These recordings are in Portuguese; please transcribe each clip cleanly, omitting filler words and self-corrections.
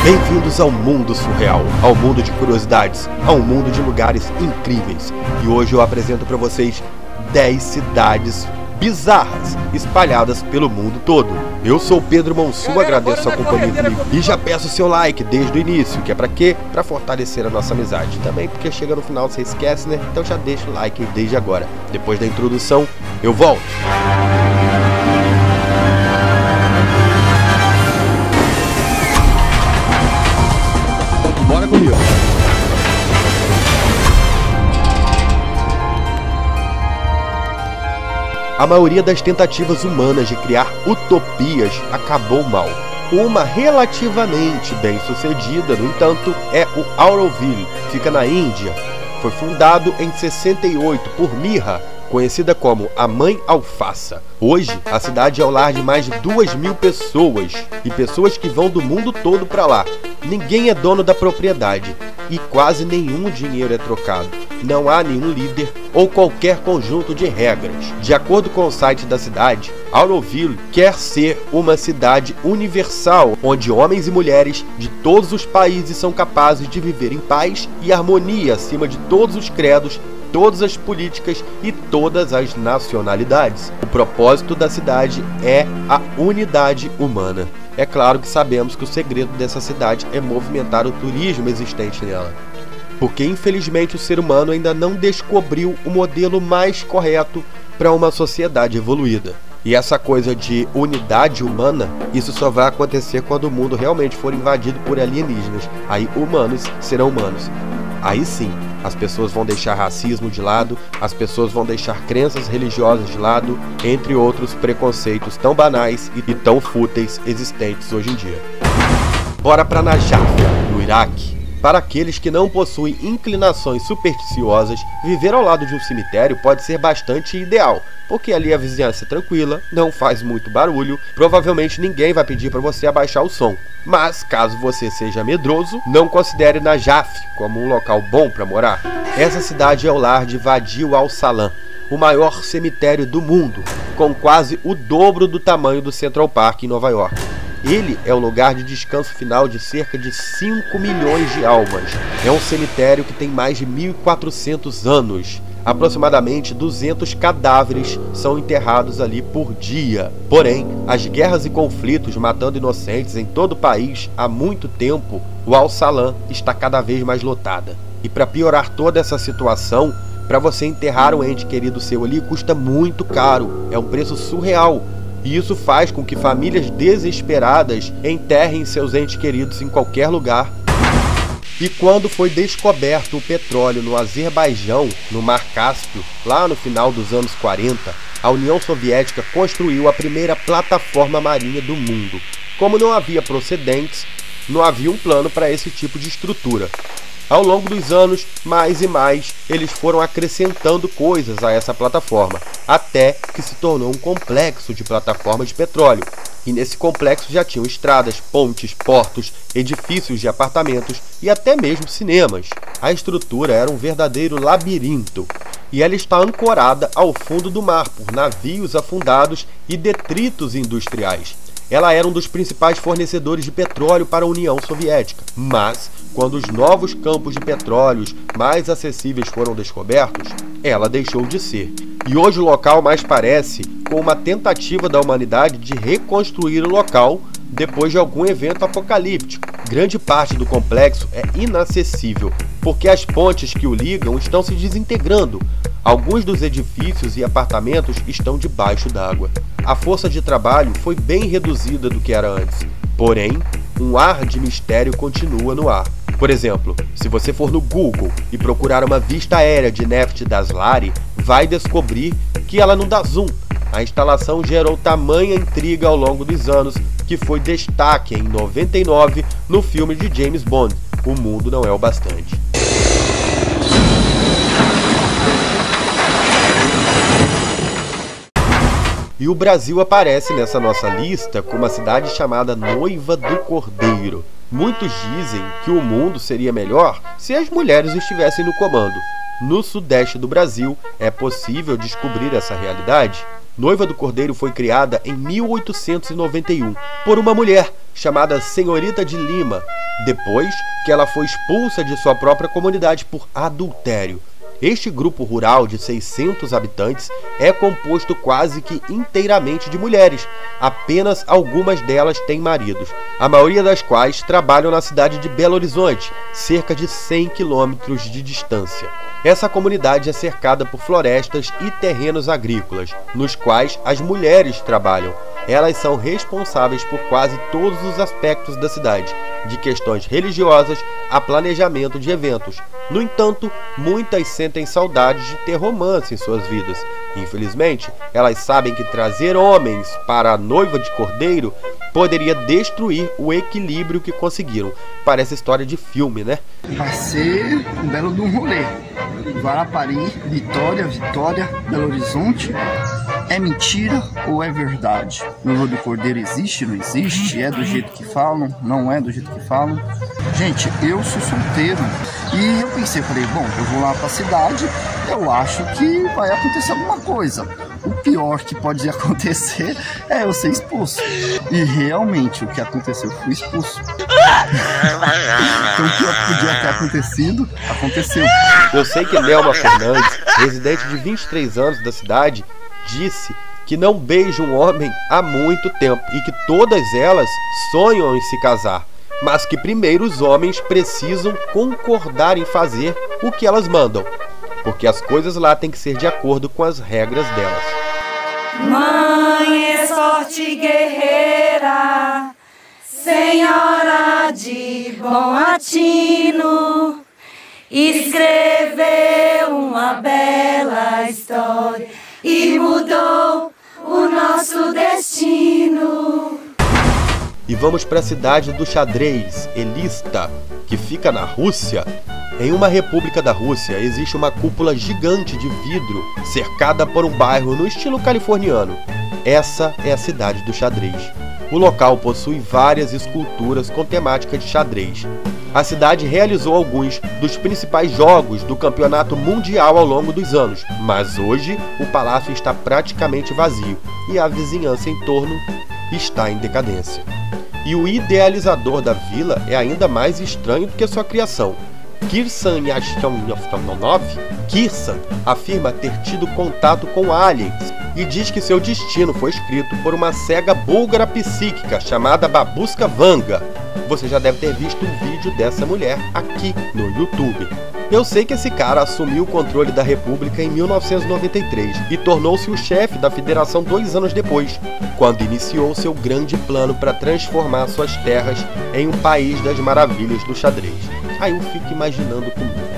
Bem-vindos ao mundo surreal, ao mundo de curiosidades, ao mundo de lugares incríveis. E hoje eu apresento para vocês 10 cidades bizarras espalhadas pelo mundo todo. Eu sou o Pedro Monsu, agradeço a companhia comigo e já peço o seu like desde o início, que é para quê? Para fortalecer a nossa amizade. Também porque chega no final você esquece, né? Então já deixa o like desde agora. Depois da introdução, eu volto. Bora comigo. A maioria das tentativas humanas de criar utopias acabou mal. Uma relativamente bem sucedida, no entanto, é o Auroville, fica na Índia. Foi fundado em 68 por Mira, conhecida como a Mãe Alfaça. Hoje, a cidade é o lar de mais de 2.000 pessoas, e pessoas que vão do mundo todo para lá. Ninguém é dono da propriedade, e quase nenhum dinheiro é trocado. Não há nenhum líder ou qualquer conjunto de regras. De acordo com o site da cidade, Auroville quer ser uma cidade universal, onde homens e mulheres de todos os países são capazes de viver em paz e harmonia acima de todos os credos, todas as políticas e todas as nacionalidades. O propósito da cidade é a unidade humana. É claro que sabemos que o segredo dessa cidade é movimentar o turismo existente nela, porque infelizmente o ser humano ainda não descobriu o modelo mais correto para uma sociedade evoluída. E essa coisa de unidade humana, isso só vai acontecer quando o mundo realmente for invadido por alienígenas. Aí humanos serão humanos. Aí sim, as pessoas vão deixar racismo de lado, as pessoas vão deixar crenças religiosas de lado, entre outros preconceitos tão banais e tão fúteis existentes hoje em dia. Bora para Najaf, no Iraque. Para aqueles que não possuem inclinações supersticiosas, viver ao lado de um cemitério pode ser bastante ideal, porque ali a vizinhança é tranquila, não faz muito barulho, provavelmente ninguém vai pedir para você abaixar o som. Mas, caso você seja medroso, não considere Najaf como um local bom para morar. Essa cidade é o lar de Wadi Al-Salam, o maior cemitério do mundo, com quase o dobro do tamanho do Central Park em Nova York. Ele é o lugar de descanso final de cerca de 5 milhões de almas. É um cemitério que tem mais de 1.400 anos. Aproximadamente 200 cadáveres são enterrados ali por dia. Porém, as guerras e conflitos matando inocentes em todo o país há muito tempo, o Al-Salam está cada vez mais lotada. E para piorar toda essa situação, para você enterrar um ente querido seu ali custa muito caro. É um preço surreal. E isso faz com que famílias desesperadas enterrem seus entes queridos em qualquer lugar. E quando foi descoberto o petróleo no Azerbaijão, no Mar Cáspio, lá no final dos anos 40, a União Soviética construiu a primeira plataforma marinha do mundo. Como não havia precedentes, não havia um plano para esse tipo de estrutura. Ao longo dos anos, mais e mais, eles foram acrescentando coisas a essa plataforma, até que se tornou um complexo de plataformas de petróleo. E nesse complexo já tinham estradas, pontes, portos, edifícios de apartamentos e até mesmo cinemas. A estrutura era um verdadeiro labirinto, e ela está ancorada ao fundo do mar por navios afundados e detritos industriais. Ela era um dos principais fornecedores de petróleo para a União Soviética, mas quando os novos campos de petróleos mais acessíveis foram descobertos, ela deixou de ser. E hoje o local mais parece com uma tentativa da humanidade de reconstruir o local depois de algum evento apocalíptico. Grande parte do complexo é inacessível, porque as pontes que o ligam estão se desintegrando. Alguns dos edifícios e apartamentos estão debaixo d'água. A força de trabalho foi bem reduzida do que era antes, porém, um ar de mistério continua no ar. Por exemplo, se você for no Google e procurar uma vista aérea de Neft Dasari, vai descobrir que ela não dá zoom. A instalação gerou tamanha intriga ao longo dos anos que foi destaque em 99 no filme de James Bond, O Mundo Não É o Bastante. E o Brasil aparece nessa nossa lista com uma cidade chamada Noiva do Cordeiro. Muitos dizem que o mundo seria melhor se as mulheres estivessem no comando. No sudeste do Brasil, é possível descobrir essa realidade. Noiva do Cordeiro foi criada em 1891 por uma mulher chamada Senhorita de Lima, depois que ela foi expulsa de sua própria comunidade por adultério. Este grupo rural de 600 habitantes é composto quase que inteiramente de mulheres. Apenas algumas delas têm maridos, a maioria das quais trabalham na cidade de Belo Horizonte, cerca de 100 quilômetros de distância. Essa comunidade é cercada por florestas e terrenos agrícolas, nos quais as mulheres trabalham. Elas são responsáveis por quase todos os aspectos da cidade, de questões religiosas a planejamento de eventos. No entanto, muitas sentem saudades de ter romance em suas vidas. Infelizmente, elas sabem que trazer homens para a noiva de cordeiro poderia destruir o equilíbrio que conseguiram. Parece história de filme, né? Vai ser um belo de um rolê. Guarapari, Vitória, Belo Horizonte. É mentira ou é verdade? Noiva do cordeiro existe, não existe? É do jeito que falam? Não é do jeito que falam? Gente, eu sou solteiro e eu pensei, falei, bom, eu vou lá pra cidade, eu acho que vai acontecer alguma coisa. O pior que pode acontecer é eu ser expulso. E realmente o que aconteceu, eu fui expulso. Então o que podia ter acontecido, aconteceu. Eu sei que Nelma Fernandes, residente de 23 anos da cidade, disse que não beija um homem há muito tempo e que todas elas sonham em se casar, mas que primeiro os homens precisam concordar em fazer o que elas mandam, porque as coisas lá têm que ser de acordo com as regras delas. Mãe é sorte guerreira, senhora de bom atino, escreveu uma bela história e mudou o nosso destino. E vamos para a cidade do xadrez, Elista, que fica na Rússia. Em uma república da Rússia existe uma cúpula gigante de vidro cercada por um bairro no estilo californiano. Essa é a cidade do xadrez. O local possui várias esculturas com temática de xadrez. A cidade realizou alguns dos principais jogos do campeonato mundial ao longo dos anos, mas hoje o palácio está praticamente vazio e a vizinhança em torno está em decadência. E o idealizador da vila é ainda mais estranho do que sua criação. Kirsan Yashtonov, Kirsan afirma ter tido contato com aliens e diz que seu destino foi escrito por uma cega búlgara psíquica chamada Babushka Vanga. Você já deve ter visto um vídeo dessa mulher aqui no YouTube. Eu sei que esse cara assumiu o controle da República em 1993 e tornou-se o chefe da federação 2 anos depois, quando iniciou seu grande plano para transformar suas terras em um país das maravilhas do xadrez. Aí eu fico imaginando comigo.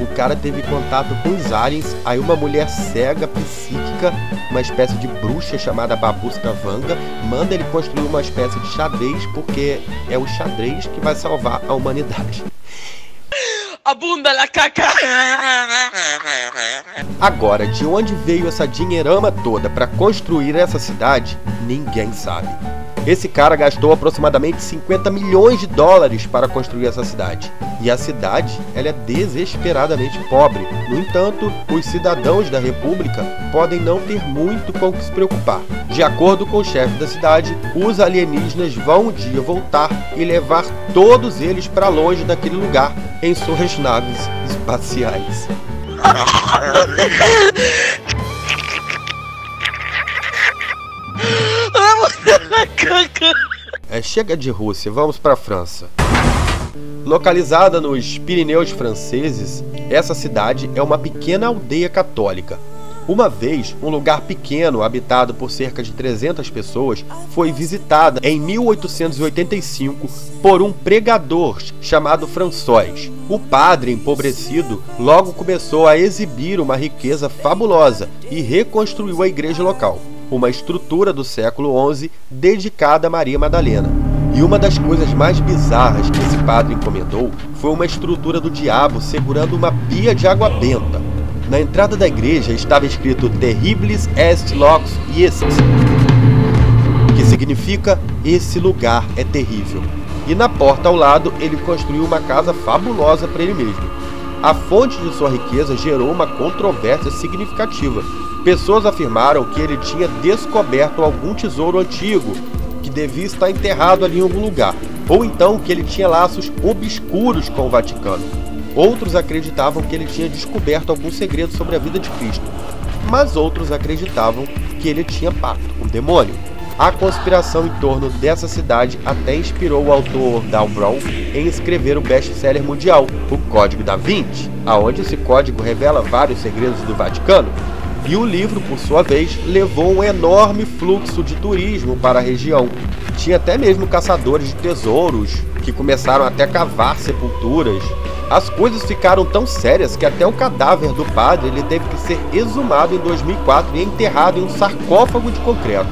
O cara teve contato com os aliens, aí uma mulher cega, psíquica, uma espécie de bruxa chamada Babushka Vanga, manda ele construir uma espécie de xadrez, porque é o xadrez que vai salvar a humanidade. A bunda la caca! Agora, de onde veio essa dinheirama toda para construir essa cidade, ninguém sabe. Esse cara gastou aproximadamente 50 milhões de dólares para construir essa cidade. E a cidade, ela é desesperadamente pobre. No entanto, os cidadãos da República podem não ter muito com o que se preocupar. De acordo com o chefe da cidade, os alienígenas vão um dia voltar e levar todos eles para longe daquele lugar em suas naves espaciais. Chega de Rússia, vamos para a França. Localizada nos Pirineus franceses, essa cidade é uma pequena aldeia católica. Uma vez, um lugar pequeno, habitado por cerca de 300 pessoas, foi visitada em 1885 por um pregador chamado François. O padre, empobrecido, logo começou a exibir uma riqueza fabulosa e reconstruiu a igreja local, uma estrutura do século XI dedicada a Maria Madalena. E uma das coisas mais bizarras que esse padre encomendou foi uma estrutura do diabo segurando uma pia de água benta. Na entrada da igreja estava escrito Terribilis est lox iest, que significa esse lugar é terrível. E na porta ao lado ele construiu uma casa fabulosa para ele mesmo. A fonte de sua riqueza gerou uma controvérsia significativa. Pessoas afirmaram que ele tinha descoberto algum tesouro antigo que devia estar enterrado ali em algum lugar. ou então que ele tinha laços obscuros com o Vaticano. Outros acreditavam que ele tinha descoberto algum segredo sobre a vida de Cristo, mas outros acreditavam que ele tinha pacto com o demônio. A conspiração em torno dessa cidade até inspirou o autor Dan Brown em escrever o best-seller mundial, O Código da Vinci, aonde esse código revela vários segredos do Vaticano. E o livro, por sua vez, levou um enorme fluxo de turismo para a região. Tinha até mesmo caçadores de tesouros, que começaram até a cavar sepulturas. As coisas ficaram tão sérias que até o cadáver do padre ele teve que ser exumado em 2004 e enterrado em um sarcófago de concreto.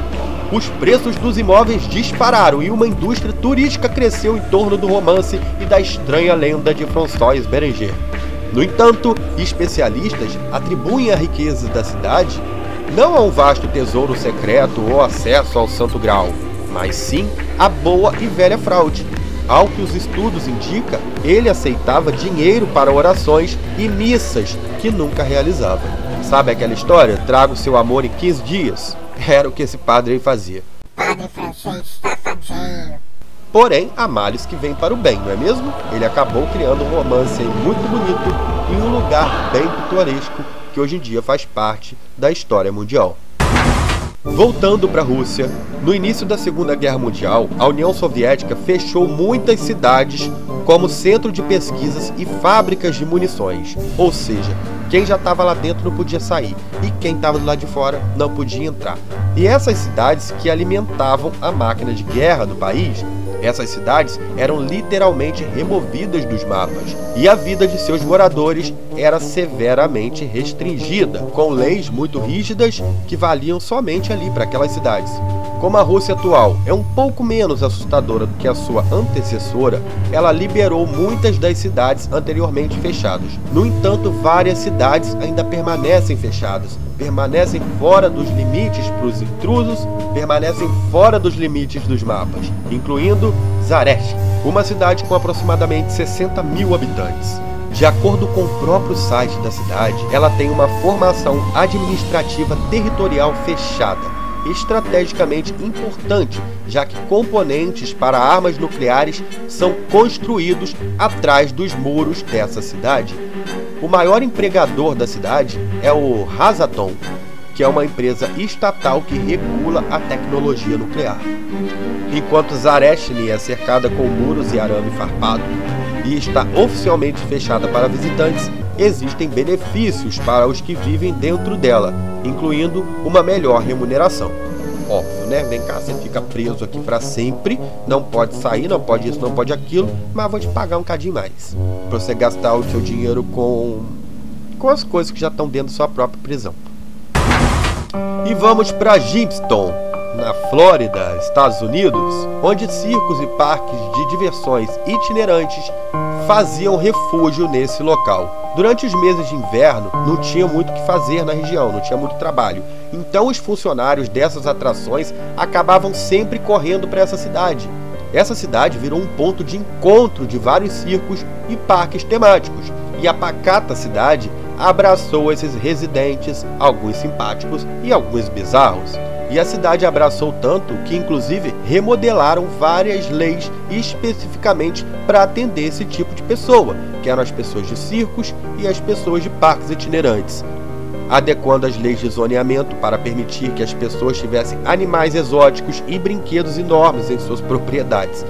Os preços dos imóveis dispararam e uma indústria turística cresceu em torno do romance e da estranha lenda de François Berenger. No entanto, especialistas atribuem a riqueza da cidade não a um vasto tesouro secreto ou acesso ao Santo Graal, mas sim a boa e velha fraude. Ao que os estudos indicam, ele aceitava dinheiro para orações e missas que nunca realizava. Sabe aquela história? Traga o seu amor em 15 dias? Era o que esse padre aí fazia. Padre francês safadinho. Porém, há males que vêm para o bem, não é mesmo? Ele acabou criando um romance muito bonito em um lugar bem pitoresco que hoje em dia faz parte da história mundial. Voltando para a Rússia, no início da Segunda Guerra Mundial, a União Soviética fechou muitas cidades como centro de pesquisas e fábricas de munições. Ou seja, quem já estava lá dentro não podia sair e quem estava do lado de fora não podia entrar. E essas cidades que alimentavam a máquina de guerra do país, essas cidades eram literalmente removidas dos mapas e a vida de seus moradores era severamente restringida, com leis muito rígidas que valiam somente ali para aquelas cidades. Como a Rússia atual é um pouco menos assustadora do que a sua antecessora, ela liberou muitas das cidades anteriormente fechadas. No entanto, várias cidades ainda permanecem fechadas, permanecem fora dos limites para os intrusos, permanecem fora dos limites dos mapas, incluindo Zaresk, uma cidade com aproximadamente 60 mil habitantes. De acordo com o próprio site da cidade, ela tem uma formação administrativa territorial fechada, estrategicamente importante, já que componentes para armas nucleares são construídos atrás dos muros dessa cidade. O maior empregador da cidade é o Rosatom, que é uma empresa estatal que regula a tecnologia nuclear. Enquanto Zareshny é cercada com muros e arame farpado e está oficialmente fechada para visitantes, existem benefícios para os que vivem dentro dela, incluindo uma melhor remuneração. Óbvio, né? Vem cá, você fica preso aqui para sempre, não pode sair, não pode isso, não pode aquilo, mas vou te pagar um cadinho mais, para você gastar o seu dinheiro com as coisas que já estão dentro da sua própria prisão. E vamos para Gibson, na Flórida, Estados Unidos, onde circos e parques de diversões itinerantes faziam refúgio nesse local. Durante os meses de inverno, não tinha muito o que fazer na região, não tinha muito trabalho. Então os funcionários dessas atrações acabavam sempre correndo para essa cidade. Essa cidade virou um ponto de encontro de vários circos e parques temáticos. E a pacata cidade abraçou esses residentes, alguns simpáticos e alguns bizarros. E a cidade abraçou tanto que inclusive remodelaram várias leis especificamente para atender esse tipo de pessoa, que eram as pessoas de circos e as pessoas de parques itinerantes, adequando as leis de zoneamento para permitir que as pessoas tivessem animais exóticos e brinquedos enormes em suas propriedades.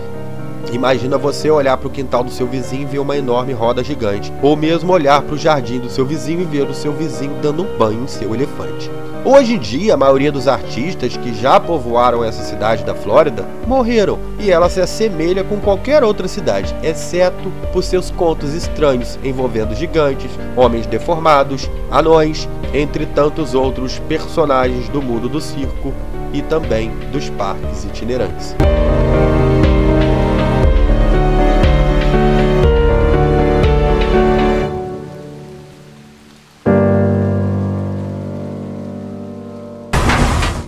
Imagina você olhar para o quintal do seu vizinho e ver uma enorme roda gigante, ou mesmo olhar para o jardim do seu vizinho e ver o seu vizinho dando um banho em seu elefante. Hoje em dia, a maioria dos artistas que já povoaram essa cidade da Flórida morreram, e ela se assemelha com qualquer outra cidade, exceto por seus contos estranhos envolvendo gigantes, homens deformados, anões, entre tantos outros personagens do mundo do circo e também dos parques itinerantes.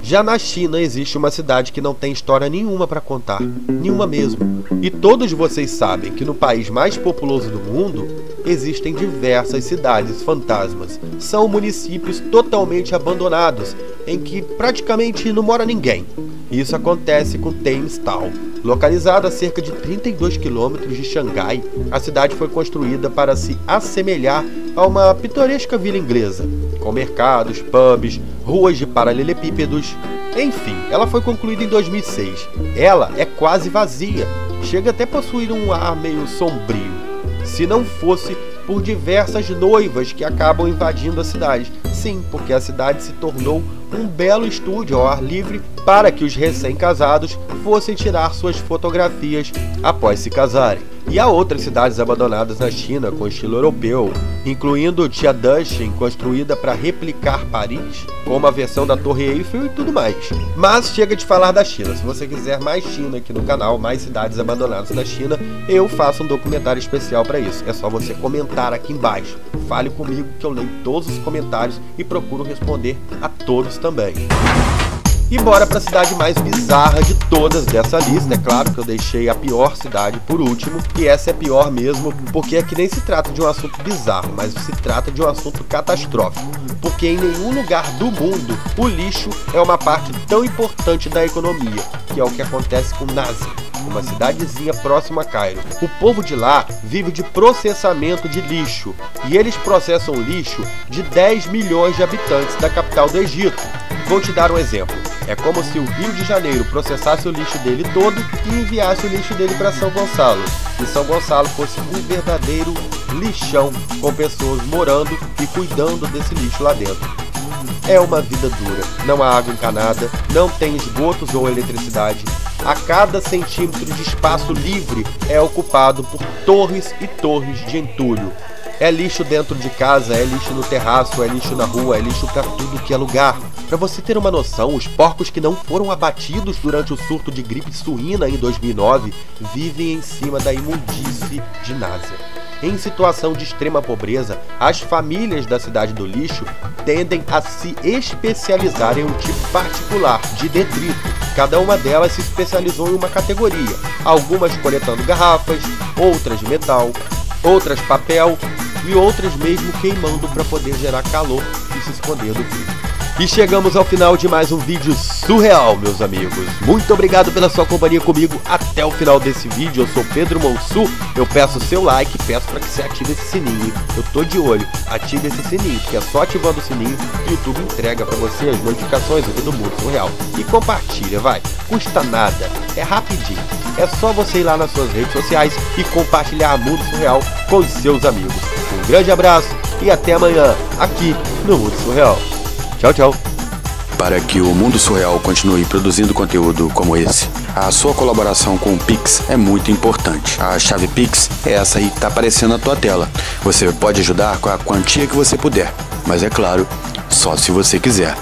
Já na China existe uma cidade que não tem história nenhuma para contar, nenhuma mesmo. E todos vocês sabem que no país mais populoso do mundo existem diversas cidades fantasmas. São municípios totalmente abandonados, em que praticamente não mora ninguém. E isso acontece com Thames Town. Localizada a cerca de 32 quilômetros de Xangai, a cidade foi construída para se assemelhar a uma pitoresca vila inglesa, com mercados, pubs, ruas de paralelepípedos. Enfim, ela foi concluída em 2006. Ela é quase vazia, chega até a possuir um ar meio sombrio, se não fosse por diversas noivas que acabam invadindo a cidade. Sim, porque a cidade se tornou um belo estúdio ao ar livre para que os recém-casados fossem tirar suas fotografias após se casarem. E há outras cidades abandonadas na China com estilo europeu, incluindo Tianjin, construída para replicar Paris, como a versão da Torre Eiffel e tudo mais. Mas chega de falar da China. Se você quiser mais China aqui no canal, mais cidades abandonadas na China, eu faço um documentário especial para isso. É só você comentar aqui embaixo. Fale comigo que eu leio todos os comentários e procuro responder a todos também. E bora para a cidade mais bizarra de todas dessa lista. É claro que eu deixei a pior cidade por último, e essa é pior mesmo, porque aqui nem se trata de um assunto bizarro, mas se trata de um assunto catastrófico. Porque em nenhum lugar do mundo o lixo é uma parte tão importante da economia, que é o que acontece com Nazia, uma cidadezinha próxima a Cairo. O povo de lá vive de processamento de lixo, e eles processam lixo de 10 milhões de habitantes da capital do Egito. Vou te dar um exemplo. É como se o Rio de Janeiro processasse o lixo dele todo e enviasse o lixo dele para São Gonçalo. E São Gonçalo fosse um verdadeiro lixão, com pessoas morando e cuidando desse lixo lá dentro. É uma vida dura. Não há água encanada, não tem esgotos ou eletricidade. A cada centímetro de espaço livre é ocupado por torres e torres de entulho. É lixo dentro de casa, é lixo no terraço, é lixo na rua, é lixo pra tudo que é lugar. Pra você ter uma noção, os porcos que não foram abatidos durante o surto de gripe suína em 2009 vivem em cima da imundície de Nazia. Em situação de extrema pobreza, as famílias da cidade do lixo tendem a se especializar em um tipo particular de detrito. Cada uma delas se especializou em uma categoria, algumas coletando garrafas, outras de metal, outras papel e outras mesmo queimando para poder gerar calor e se esconder do frio. E chegamos ao final de mais um vídeo surreal, meus amigos. Muito obrigado pela sua companhia comigo até o final desse vídeo. Eu sou Pedro Monsu, eu peço seu like, peço para que você ative esse sininho. Eu tô de olho, ative esse sininho, porque é só ativando o sininho que o YouTube entrega para você as notificações aqui do Mundo Surreal. E compartilha, vai, custa nada, é rapidinho. É só você ir lá nas suas redes sociais e compartilhar Mundo Surreal com os seus amigos. Um grande abraço e até amanhã, aqui no Mundo Surreal. Tchau, tchau. Para que o Mundo Surreal continue produzindo conteúdo como esse, a sua colaboração com o Pix é muito importante. A chave Pix é essa aí que está aparecendo na tua tela. Você pode ajudar com a quantia que você puder, mas é claro, só se você quiser.